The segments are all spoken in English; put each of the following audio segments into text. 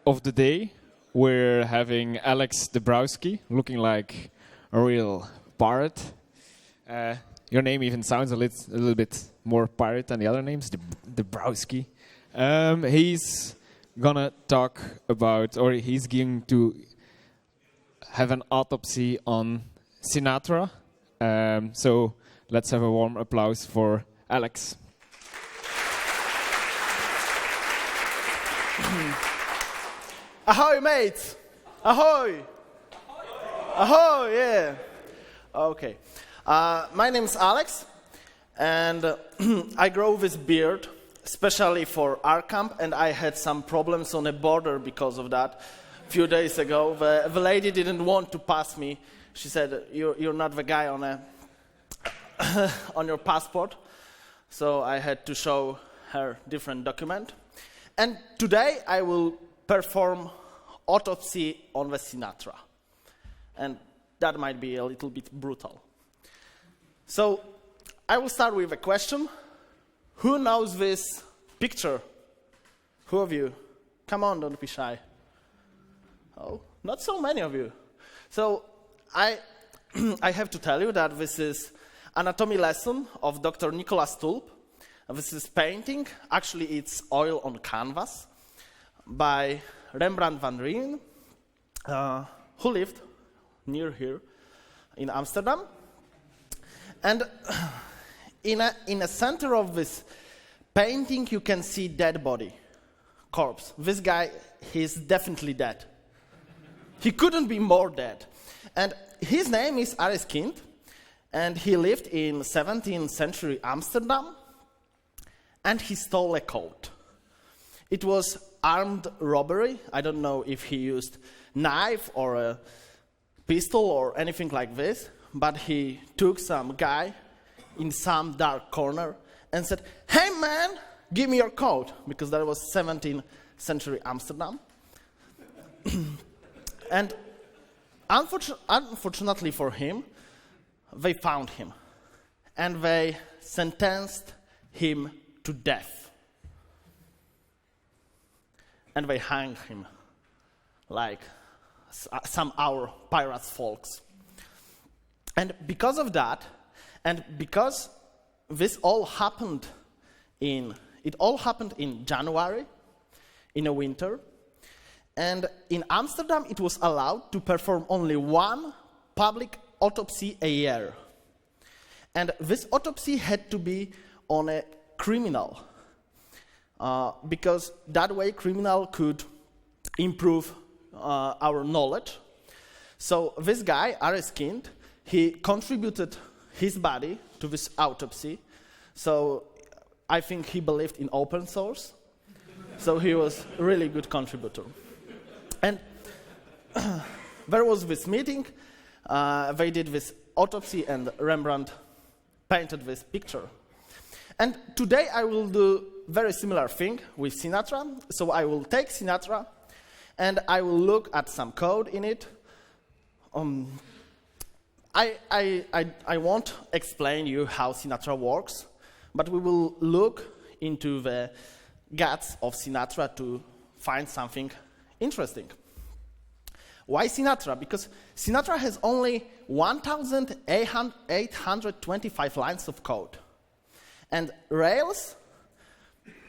of the day, we're having Dabrowski, looking like a real pirate. Your name even sounds a little bit more pirate than the other names, Dabrowski. He's gonna talk about, or he's going to have an autopsy on Sinatra. So let's have a warm applause for Alex. Ahoy, mates! Ahoy! Ahoy, yeah. Okay. My name is Alex, and I grow this beard, especially for ArrrrCamp, and I had some problems on the border because of that. A few days ago, the lady didn't want to pass me. She said, you're not the guy on on your passport. So I had to show her different document. And today I will perform autopsy on the Sinatra. And that might be a little bit brutal. So I will start with a question. Who knows this picture? Who of you? Come on, don't be shy. Oh, not so many of you. So I have to tell you that this is anatomy lesson of Dr. Nicholas Tulp. This is painting. Actually, it's oil on canvas by Rembrandt van Rijn, who lived near here in Amsterdam. And in the center of this painting, you can see dead body, corpse. This guy, he's definitely dead. He couldn't be more dead. And his name is ArrrrCamp, and he lived in 17th century Amsterdam, and he stole a coat. It was armed robbery. I don't know if he used knife or a pistol or anything like this, but he took some guy in some dark corner and said, "Hey man, give me your coat," because that was 17th century Amsterdam. And unfortunately for him, they found him and they sentenced him to death. And they hanged him like some our pirates folks. And because of that, and because this all happened in January, in a winter, and in Amsterdam it was allowed to perform only one public autopsy a year. And this autopsy had to be on a criminal, because that way criminal could improve our knowledge. So this guy, ArrrrCamp, he contributed his body to this autopsy. So I think he believed in open source. So he was a really good contributor. And there was this meeting. They did this autopsy, and Rembrandt painted this picture. And today I will do very similar thing with Sinatra. So I will take Sinatra, and I will look at some code in it. I won't explain you how Sinatra works, but we will look into the guts of Sinatra to find something interesting. Why Sinatra? Because Sinatra has only 1,825 lines of code. And Rails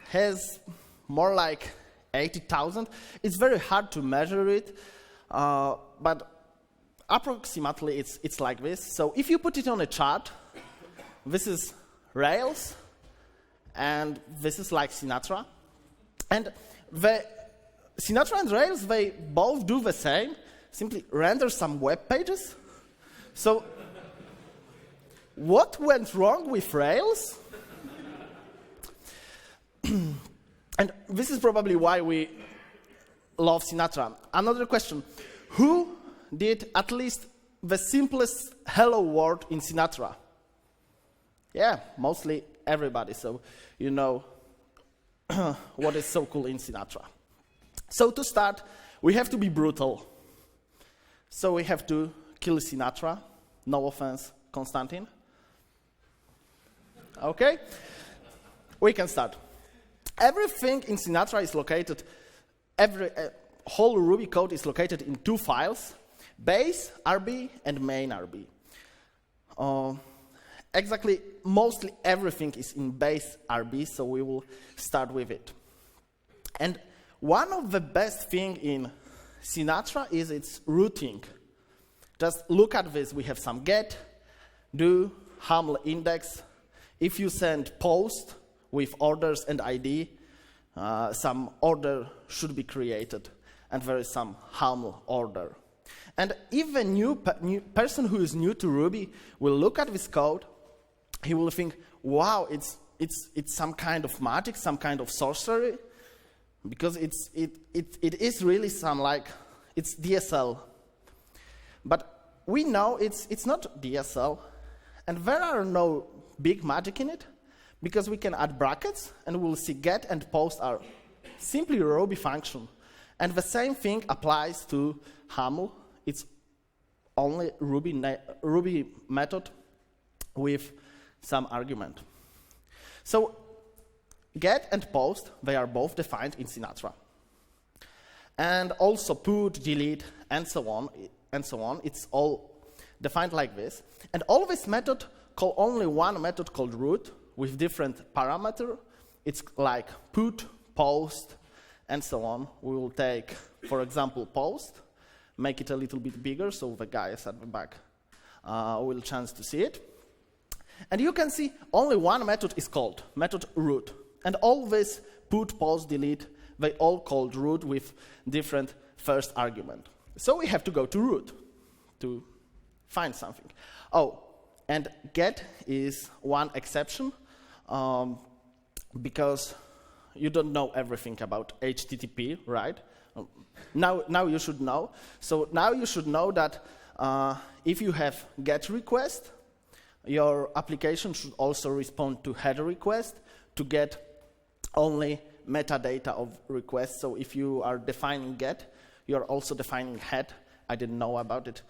has more like 80,000. It's very hard to measure it, but approximately it's like this. So if you put it on a chart, this is Rails, and this is like Sinatra. And Sinatra and Rails, they both do the same, simply render some web pages. So what went wrong with Rails? And this is probably why we love Sinatra. Another question: who did at least the simplest hello word in Sinatra? Yeah, mostly everybody, so you know what is so cool in Sinatra. So to start, we have to be brutal. So we have to kill Sinatra. No offense, Konstantin. Okay? We can start. Everything in Sinatra is located, whole Ruby code is located in two files, base RB and main RB. Exactly, mostly everything is in base RB, so we will start with it. And one of the best things in Sinatra is its routing. Just look at this. We have some get, do, HAML index. If you send post with orders and ID, some order should be created, and there is some HAML order. And if a new person who is new to Ruby will look at this code, he will think, wow, it's some kind of magic, some kind of sorcery, because it is really it's DSL. But we know it's not DSL, and there are no big magic in it, because we can add brackets, and we'll see get and post are simply a Ruby function. And the same thing applies to HAML. It's only Ruby method with some argument. So get and post, they are both defined in Sinatra. And also put, delete, and so on, it's all defined like this. And all this method call only one method called root with different parameter. It's like put, post, and so on. We will take, for example, post, make it a little bit bigger so the guys at the back will chance to see it. And you can see only one method is called, method root. And all this put, post, delete, they all called root with different first argument. So we have to go to root to find something. Oh, and get is one exception because you don't know everything about HTTP, right? Now you should know. So now you should know that if you have GET request, your application should also respond to header request to get only metadata of request. So if you are defining GET, you're also defining head. I didn't know about it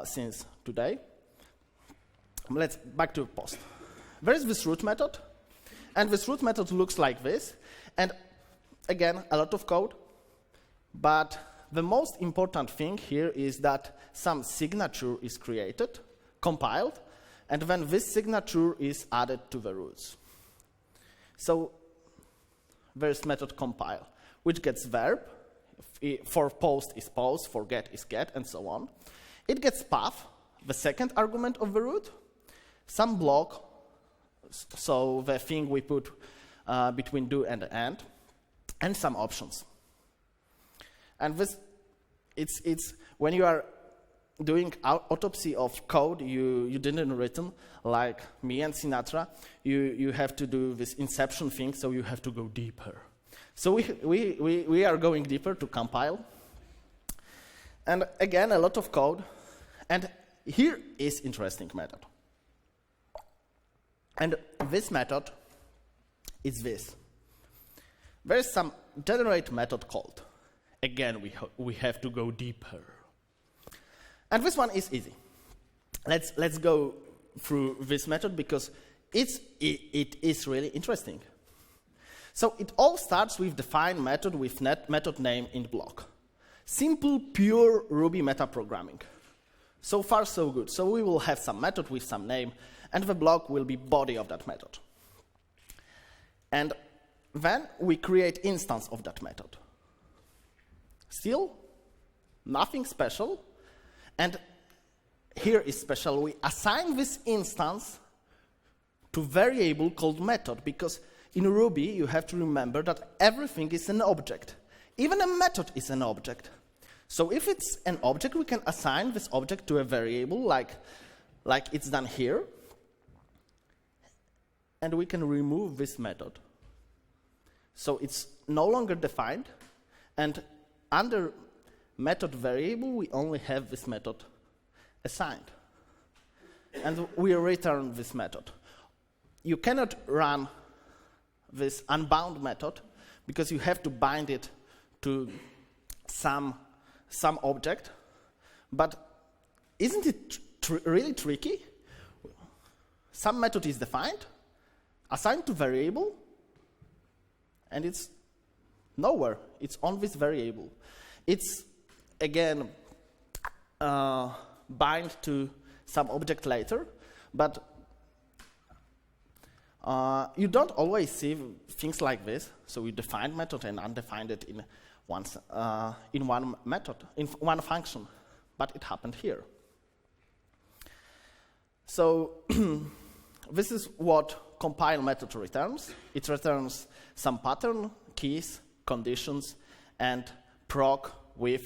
since today. Let's back to post. There is this root method, and this root method looks like this. And again, a lot of code, but the most important thing here is that some signature is created, compiled, and then this signature is added to the roots. So there's method compile, which gets verb. For post is post, for get is get, and so on. It gets path, the second argument of the root, some block, so the thing we put between do and end, and some options. And this, it's when you are doing autopsy of code you didn't written, like me and Sinatra, you have to do this inception thing, so you have to go deeper. So we are going deeper to compile. And again, a lot of code. And here is interesting method. And this method is this. There is some generate method called. Again, we have to go deeper. And this one is easy. Let's go through this method because it is really interesting. So it all starts with define method with method name in block. Simple, pure Ruby metaprogramming. So far, so good. So we will have some method with some name, and the block will be body of that method. And then we create instance of that method. Still, nothing special. And here is special. We assign this instance to variable called method, because in Ruby you have to remember that everything is an object. Even a method is an object. So if it's an object, we can assign this object to a variable like it's done here. And we can remove this method. So it's no longer defined, and under method variable, we only have this method assigned. And we return this method. You cannot run this unbound method because you have to bind it to some object. But isn't it really tricky? Some method is defined, assigned to variable, and it's nowhere. It's on this variable. It's, again, bind to some object later, but you don't always see things like this. So we define method and undefined it in one method, in one function, but it happened here. So this is what compile method returns. It returns some pattern, keys, conditions, and proc with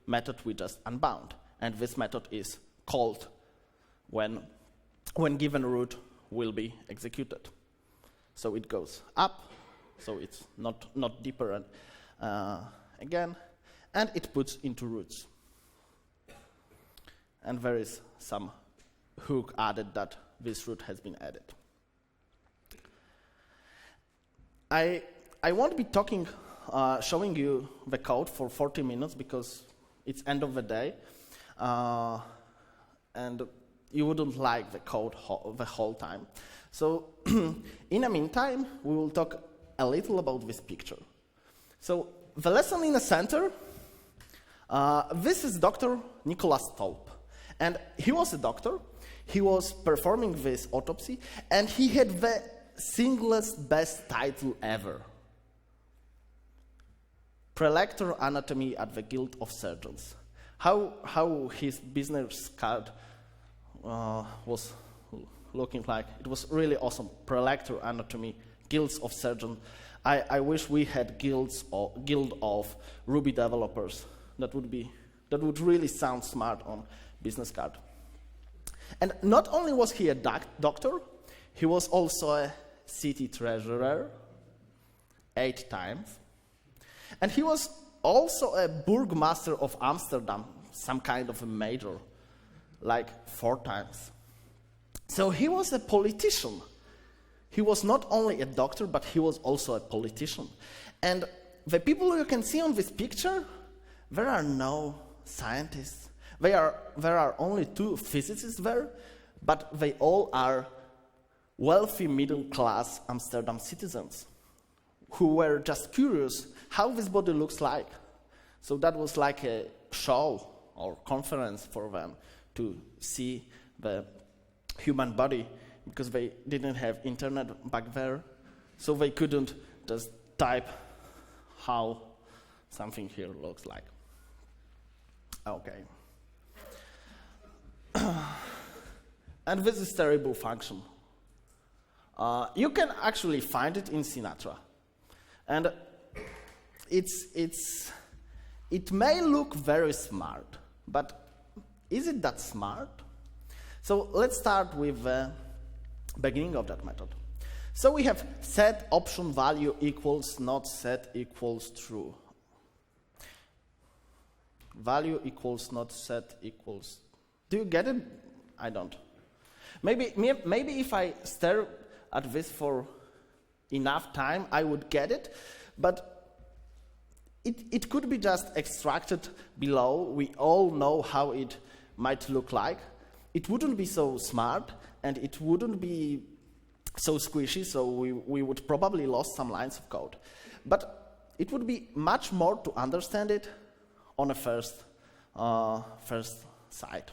method we just unbound. And this method is called when given root will be executed. So it goes up, so it's not deeper again, and it puts into roots. And there is some hook added that this root has been added. I won't be showing you the code for 40 minutes because it's end of the day, and you wouldn't like the code the whole time. So in the meantime, we will talk a little about this picture. So the lesson in the center, this is Dr. Nicholas Stolp. And he was a doctor. He was performing this autopsy, and he had the singlest best title ever. Prelector Anatomy at the Guild of Surgeons. How his business card was looking like. It was really awesome. Prelector Anatomy, Guilds of Surgeons. I wish we had guild of Ruby developers. That would really sound smart on business card. And not only was he a doctor, he was also a city treasurer 8 times. And he was also a burgmaster of Amsterdam, some kind of a major, like 4 times. So he was a politician. He was not only a doctor, but he was also a politician. And the people you can see on this picture, there are no scientists. There are only 2 physicists there, but they all are wealthy middle-class Amsterdam citizens who were just curious how this body looks like. So that was like a show or conference for them to see the human body, because they didn't have internet back there, so they couldn't just type how something here looks like. Okay. And this is terrible function. You can actually find it in Sinatra. And it may look very smart, but is it that smart? So let's start with the beginning of that method. So we have set option value equals not set equals true. Value equals not set equals. Do you get it? I don't. Maybe if I stare at this for enough time, I would get it, but it could be just extracted below. We all know how it might look like. It wouldn't be so smart, and it wouldn't be so squishy, so we would probably lose some lines of code. But it would be much more to understand it on a first side.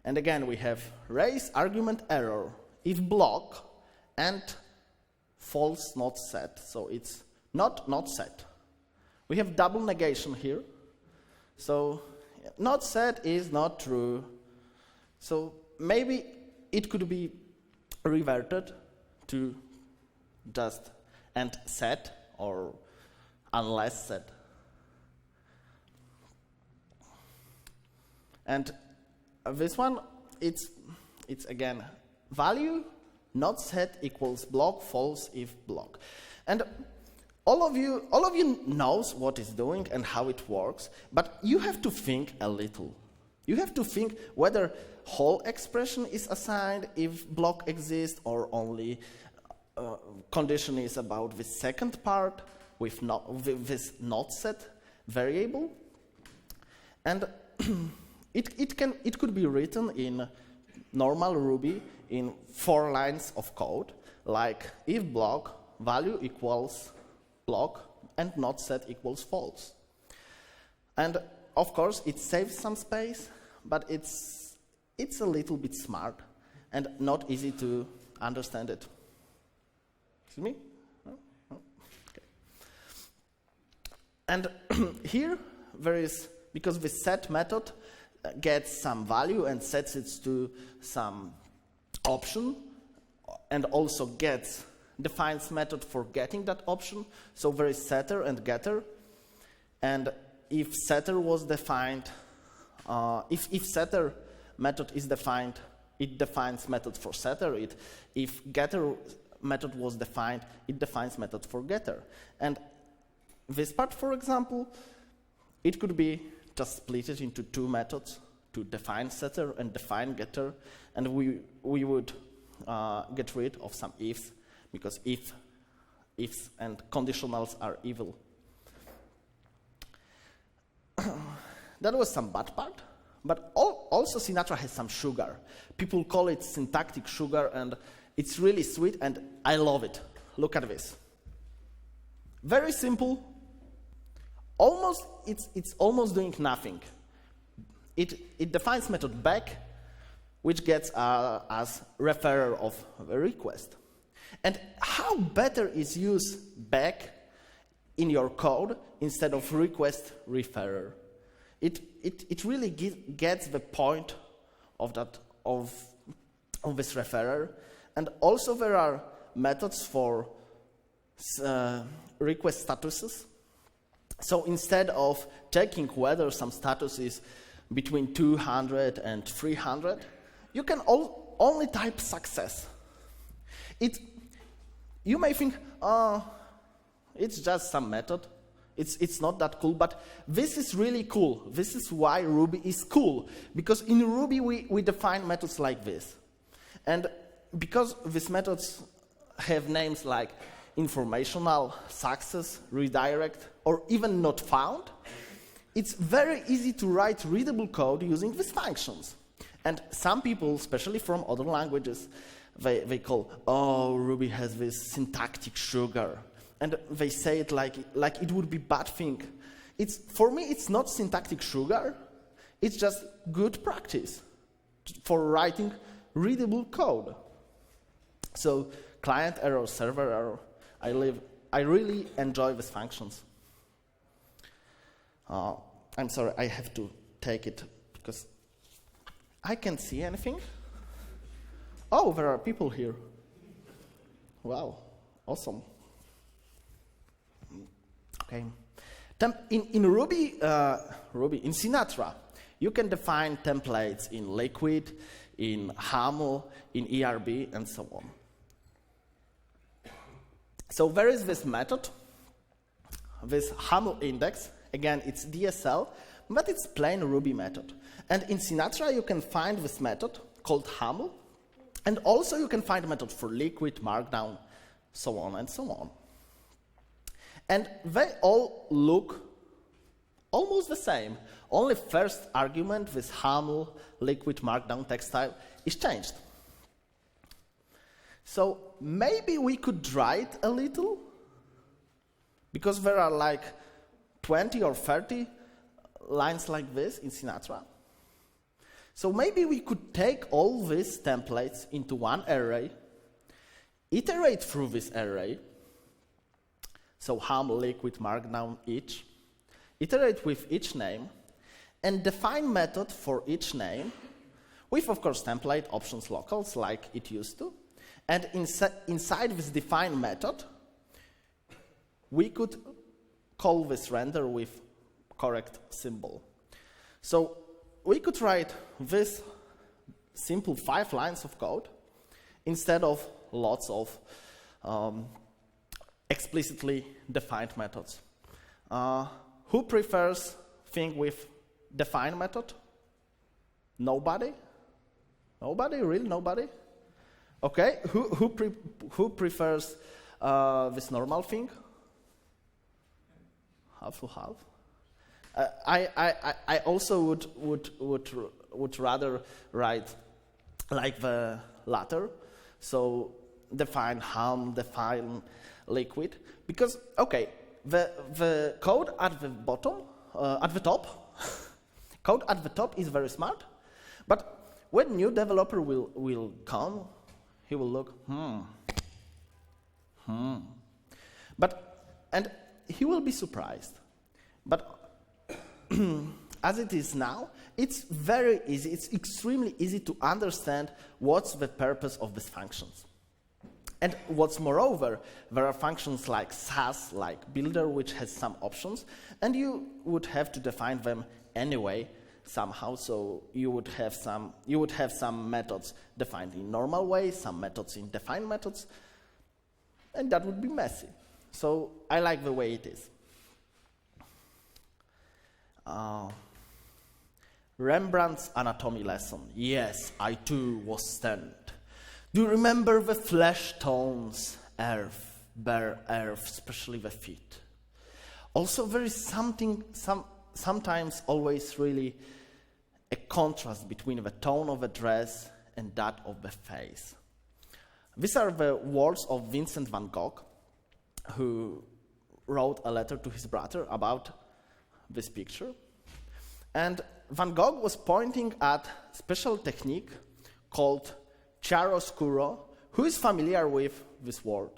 And again, we have raise argument error if block and false not set. So it's not set. We have double negation here. So not set is not true. So maybe it could be reverted to just and set or unless set. And this one, it's again value not set equals block false if block. And all of you knows what it's doing and how it works, but you have to think a little. You have to think whether whole expression is assigned if block exists, or only condition is about the second part with this not set variable. And it could be written in normal Ruby in 4 lines of code, like if block value equals block and not set equals false. And of course, it saves some space, but it's a little bit smart and not easy to understand it. Excuse me? No? No? Okay. And here there is, because the set method gets some value and sets it to some option, and also defines method for getting that option. So there is setter and getter. And if setter was defined, if setter method is defined, it defines method for setter. If getter method was defined, it defines method for getter. And this part, for example, it could be just split it into two methods to define setter and define getter, and we would get rid of some ifs, because ifs and conditionals are evil. That was some bad part, but also Sinatra has some sugar. People call it syntactic sugar, and it's really sweet, and I love it. Look at this. Very simple. It's almost doing nothing. It defines method back, which gets as referrer of a request. And how better is use back in your code instead of request referrer? It really gets the point of this referrer. And also there are methods for request statuses. So instead of checking whether some status is between 200 and 300, you can only type success. You may think, it's just some method. It's not that cool, but this is really cool. This is why Ruby is cool, because in Ruby we define methods like this. And because these methods have names like informational, success, redirect, or even not found, it's very easy to write readable code using these functions. And some people, especially from other languages, they call, oh, Ruby has this syntactic sugar. And they say it like it would be bad thing. For me, it's not syntactic sugar. It's just good practice for writing readable code. So client error, server error, I really enjoy these functions. I'm sorry, I have to take it because I can't see anything. Oh, there are people here. Wow, awesome. Okay. In Ruby, in Sinatra, you can define templates in Liquid, in HAML, in ERB, and so on. So there is this method, this HAML index. Again, it's DSL, but it's plain Ruby method. And in Sinatra, you can find this method called HAML, and also you can find a method for Liquid, Markdown, so on and so on. And they all look almost the same. Only first argument, this HAML, Liquid, Markdown text style, is changed. So maybe we could try it a little, because there are like 20 or 30 lines like this in Sinatra. So maybe we could take all these templates into one array, iterate through this array, so HAML, Liquid, Markdown, each, iterate with each name, and define method for each name, with, of course, template options locals, like it used to. And inside this define method, we could call this render with correct symbol. So we could write this simple 5 lines of code instead of lots of explicitly defined methods. Who prefers thing with define method? Nobody? Nobody? Really? Nobody? Okay. Who prefers this normal thing? Half to half. I also would rather write like the latter. So define HAM, define Liquid, because okay, the code at the bottom at the top. Code at the top is very smart, but when new developer will come, he will look, and he will be surprised. But as it is now, it's very easy, it's extremely easy to understand what's the purpose of these functions. And what's moreover, there are functions like SAS, like builder, which has some options, and you would have to define them anyway somehow. So you would have some methods defined in normal way, some methods in defined methods, and that would be messy. So I like the way it is. Rembrandt's anatomy lesson. Yes, I too was stunned. Do you remember the flesh tones, earth, bare earth, especially the feet? Also, there is sometimes always really a contrast between the tone of the dress and that of the face. These are the words of Vincent van Gogh, who wrote a letter to his brother about this picture. And Van Gogh was pointing at a special technique called chiaroscuro. Who is familiar with this word?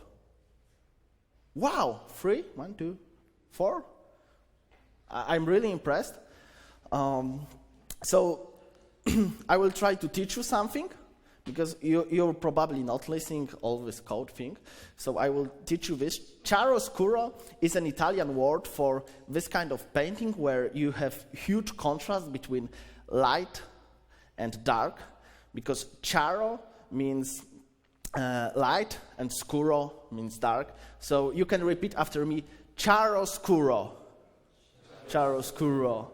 Wow, 3, 1, 2, 4. I'm really impressed. So I will try to teach you something, because you're probably not listening all this code thing. So I will teach you this. Chiaroscuro is an Italian word for this kind of painting where you have huge contrast between light and dark, because chiaro means light and scuro means dark. So you can repeat after me, chiaroscuro. Chiaroscuro.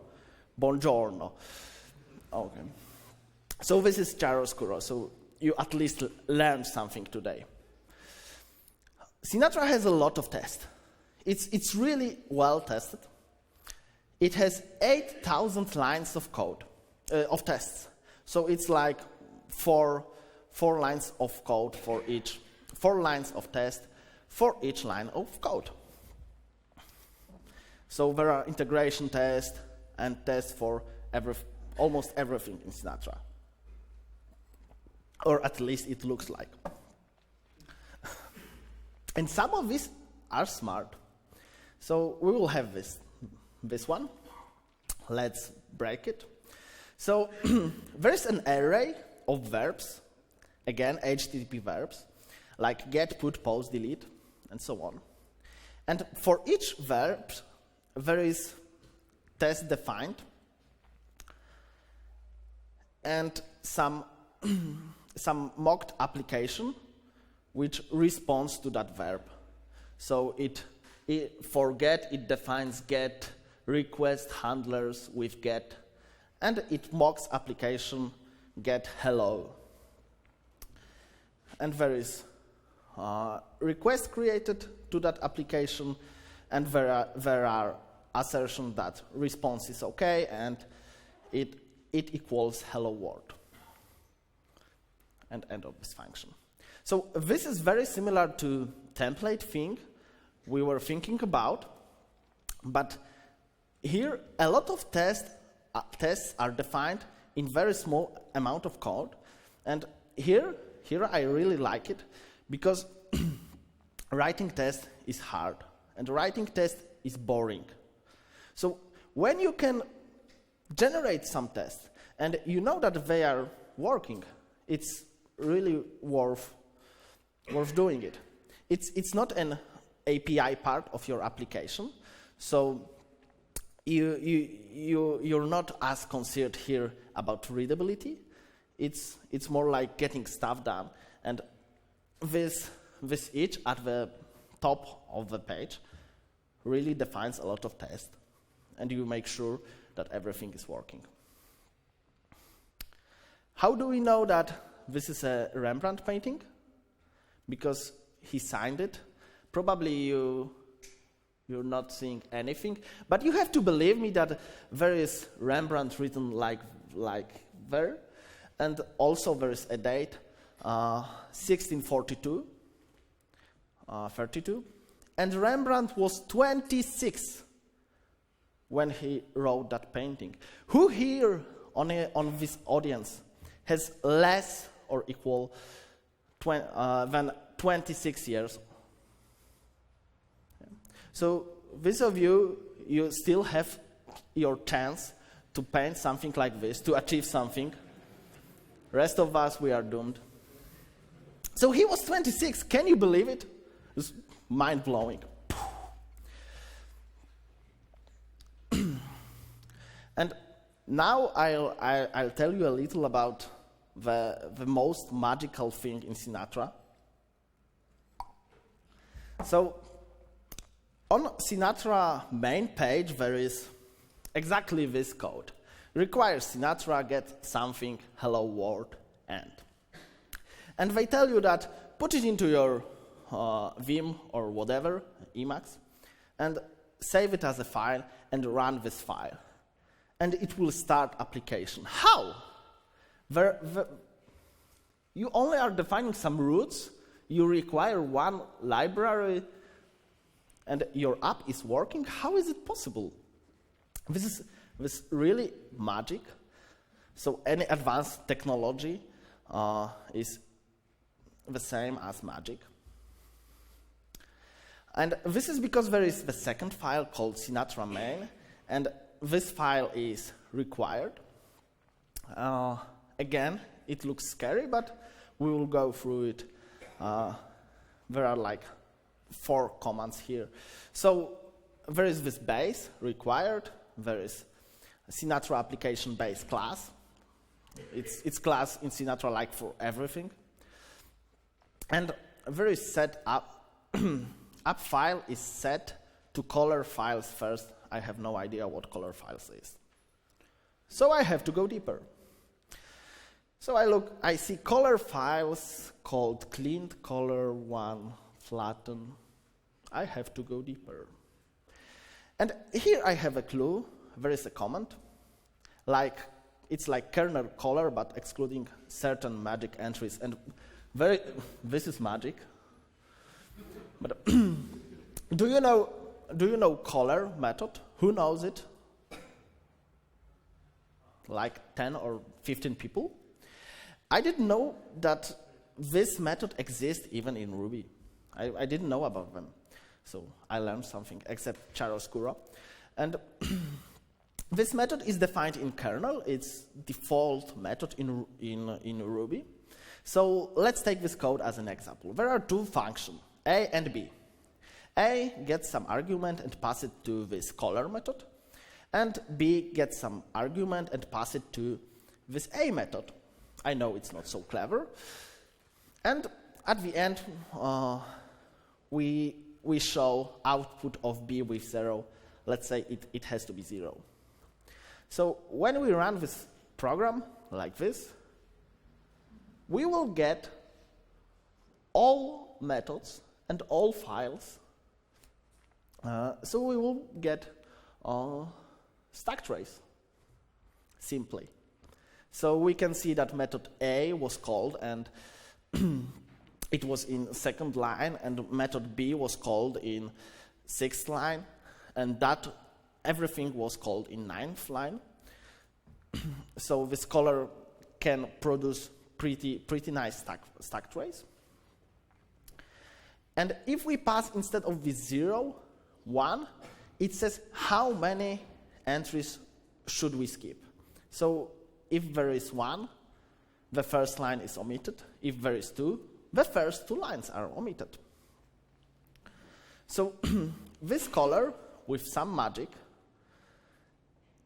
Buongiorno. Okay. So this is chiaroscuro. So you at least learned something today. Sinatra has a lot of tests. It's really well tested. It has 8,000 lines of code, of tests. So it's like four lines of code for each, 4 lines of test for each line of code. So there are integration tests and tests for almost everything in Sinatra. Or at least it looks like. And some of these are smart. So we will have this one. Let's break it. So there's an array of verbs, again, HTTP verbs, like get, put, post, delete, and so on. And for each verb, there is test defined and some mocked application which responds to that verb. So for get, it defines get request handlers with get, and it mocks application get hello. And there is request created to that application, and there are assertions that response is okay, and it equals hello world. And end of this function. So this is very similar to template thing we were thinking about, but here a lot of tests are defined in very small amount of code, and here I really like it, because writing test is hard, and writing test is boring. So when you can generate some tests, and you know that they are working, it's really worth doing it. It's not an API part of your application, so you're not as concerned here about readability. It's more like getting stuff done, and this each at the top of the page really defines a lot of tests, and you make sure that everything is working. How do we know that this is a Rembrandt painting? Because he signed it. Probably you're not seeing anything, but you have to believe me that there is Rembrandt written like there, and also there is a date, 1642, 32, and Rembrandt was 26 when he wrote that painting. Who here on this audience has less or equal than 26 years? So these of you, you still have your chance to paint something like this, to achieve something. Rest of us, we are doomed. So he was 26. Can you believe it? It's mind-blowing. And now I'll tell you a little about the most magical thing in Sinatra. So on Sinatra main page there is exactly this code. Requires Sinatra get something hello world end. And they tell you that put it into your Vim or whatever, Emacs, and save it as a file and run this file. And it will start application. How? You only are defining some roots, you require one library, and your app is working? How is it possible? This is really magic. So any advanced technology is the same as magic. And this is because there is the second file called Sinatra main, and this file is required. Again, it looks scary, but we will go through it. There are like 4 commands here. So there is this base required. There is a Sinatra application base class. It's class in Sinatra like for everything. And there is set up. App file is set to color files first. I have no idea what color files is. So I have to go deeper. So I see color files called cleaned color 1, flatten. I have to go deeper. And here I have a clue. There is a comment. It's like kernel color, but excluding certain magic entries. And this is magic. But do you know color method? Who knows it? Like 10 or 15 people? I didn't know that this method exists even in Ruby. I didn't know about them. So I learned something, except chiaroscuro. And this method is defined in kernel. It's default method in Ruby. So let's take this code as an example. There are 2 functions, A and B. A gets some argument and pass it to this color method, and B gets some argument and pass it to this A method. I know it's not so clever. And at the end, we show output of B with 0. Let's say it has to be 0. So when we run this program like this, we will get all methods and all files. So we will get stack trace, simply. So we can see that method A was called, and it was in 2nd line, and method B was called in 6th line, and that everything was called in 9th line. So this color can produce pretty nice stack trace. And if we pass instead of the 0, 1, it says how many entries should we skip. So if there is 1, the first line is omitted. If there is 2, the first 2 lines are omitted. So this color, with some magic,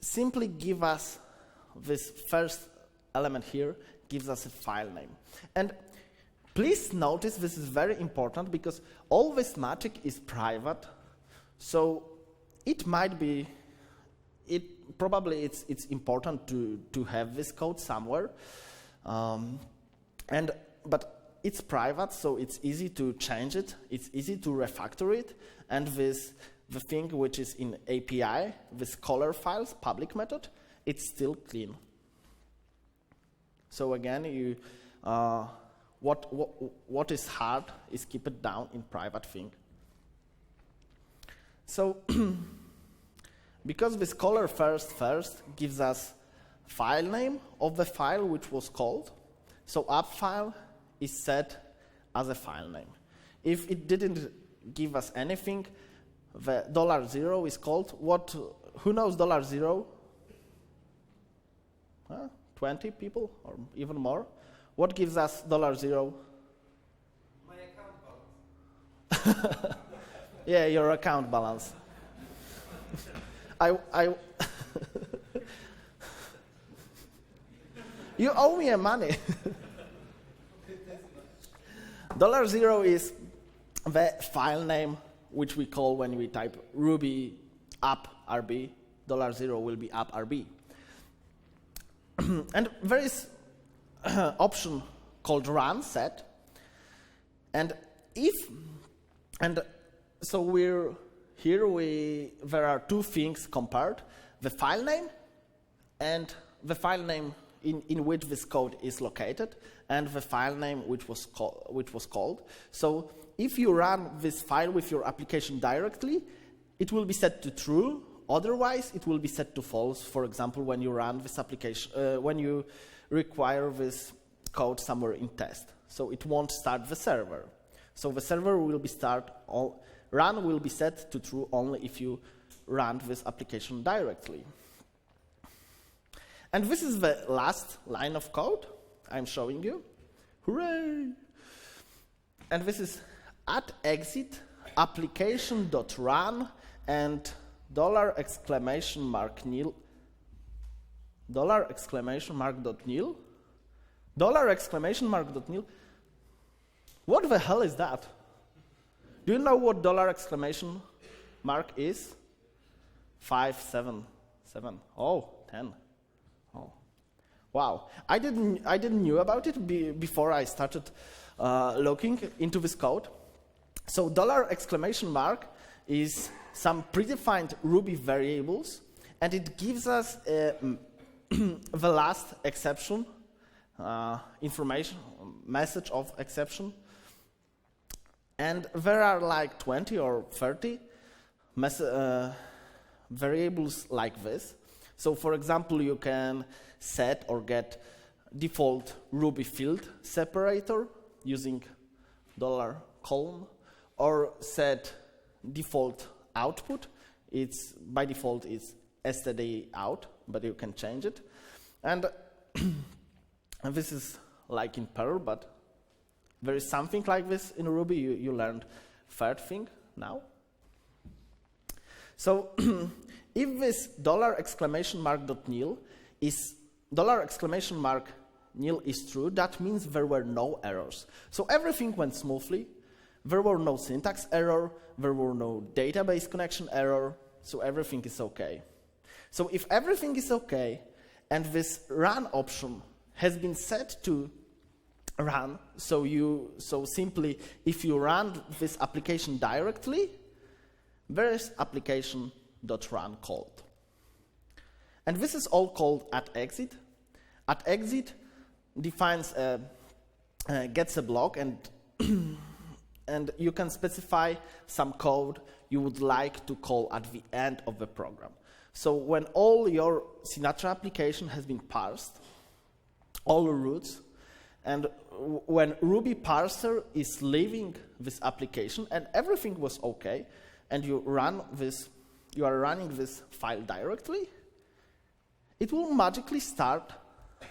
simply give us this first element here, gives us a file name. And please notice this is very important because all this magic is private. So it might be, probably it's important to have this code somewhere. But it's private, so it's easy to change it. It's easy to refactor it. And the thing which is in API, this color files public method, it's still clean. So again, what is hard is keep it down in private thing. So because this caller first gives us file name of the file which was called. So app file is set as a file name. If it didn't give us anything, the $0 is called. Who knows $0? 20 people or even more. What gives us $0? My account balance. Yeah, your account balance. I You owe me money. $0 is the file name which we call when we type Ruby app RB. $0 will be app RB. And there is option called run set. And so there are two things compared: the file name and the file name in which this code is located, and the file name which was called. So if you run this file with your application directly, it will be set to true. Otherwise, it will be set to false. For example, when you run this application, when you require this code somewhere in test, so it won't start the server. So the server will be run will be set to true only if you run this application directly. And this is the last line of code I'm showing you. Hooray! And this is @exit application.run and $!nil. $!nil. $!nil. What the hell is that? Do you know what $! is? 5, 7, 7. Oh, 10. Oh, wow! I didn't knew about it before I started looking into this code. So $! is some predefined Ruby variables, and it gives us the last exception information, message of exception. And there are like 20 or 30 variables like this. So for example, you can set or get default Ruby field separator using $colon, or set default output. It's by default it's std out, but you can change it. And this is like in Perl, but there is something like this in Ruby. You learned third thing now. So if this $!nil is $!nil is true, that means there were no errors. So everything went smoothly. There were no syntax error, there were no database connection error, so everything is okay. So if everything is okay, and this run option has been set to run, so simply if you run this application directly, there is application.run called. And this is all called @exit. @exit defines gets a block, and and you can specify some code you would like to call at the end of the program. So when all your Sinatra application has been parsed, all roots, and when Ruby parser is leaving this application and everything was okay, and you are running this file directly, it will magically start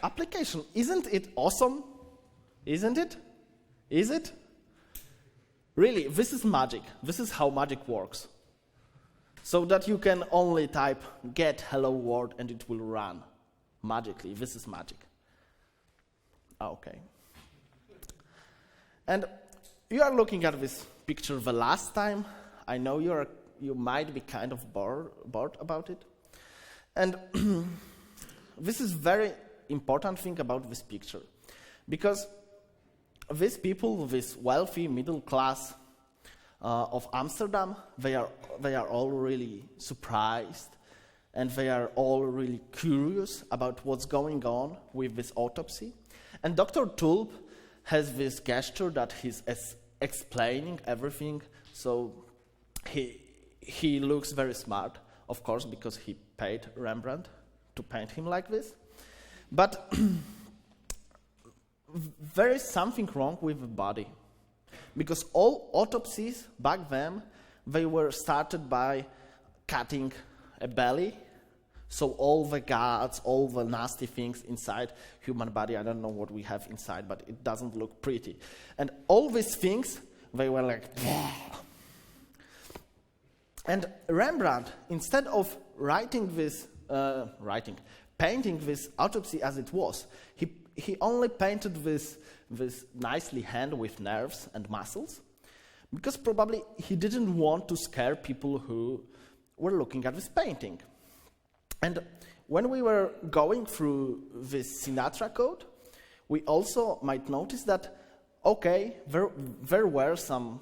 application. Isn't it awesome? Isn't it? Is it? Really, this is magic. This is how magic works. So that you can only type get hello world and it will run magically. This is magic. Okay. And you are looking at this picture the last time. I know you might be kind of bored about it. And this is very important thing about this picture, because these people, this wealthy middle class of Amsterdam, they are all really surprised, and they are all really curious about what's going on with this autopsy. And Dr. Tulp has this gesture that he's explaining everything, so he looks very smart. of course, because he paid Rembrandt to paint him like this. But there is something wrong with the body, because all autopsies back then, they were started by cutting a belly, so all the guts, all the nasty things inside human body, I don't know what we have inside, but it doesn't look pretty. And all these things, they were like, and Rembrandt, instead of painting this autopsy as it was, he only painted this nicely hand with nerves and muscles, because probably he didn't want to scare people who were looking at this painting. And when we were going through this Sinatra code, we also might notice that, okay, there were some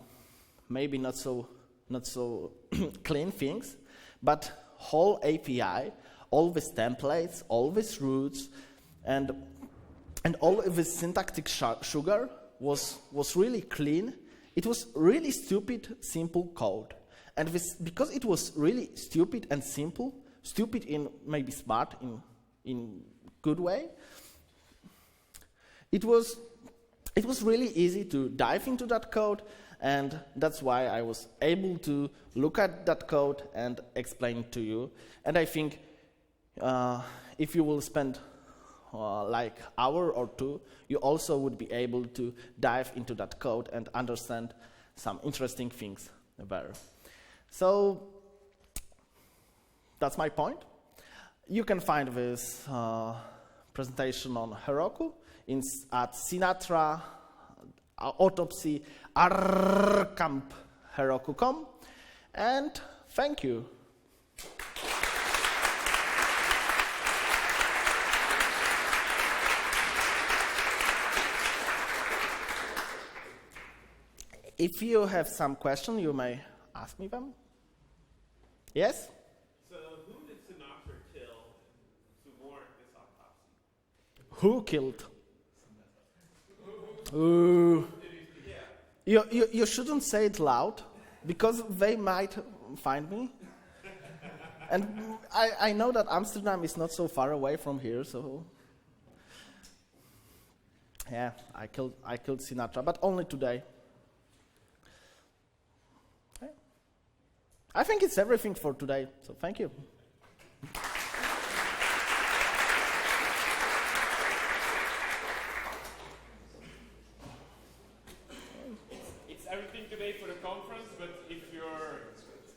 maybe not so clean things, but whole API, all these templates, all these roots, and all of this syntactic sugar was really clean. It was really stupid, simple code. And because it was really stupid and simple, stupid in maybe smart, in good way, it was really easy to dive into that code, and that's why I was able to look at that code and explain it to you. And I think if you will spend like hour or two, you also would be able to dive into that code and understand some interesting things there. So that's my point. You can find this presentation on Heroku at Sinatra, AUTOPSY, ArrrrCamp, Heroku.com, and thank you. If you have some question, you may ask me them. Yes? So who did Sinatra kill to warrant this autopsy? Who killed? Ooh. You shouldn't say it loud, because they might find me. And I know that Amsterdam is not so far away from here, so yeah, I killed Sinatra, but only today. I think it's everything for today, so thank you.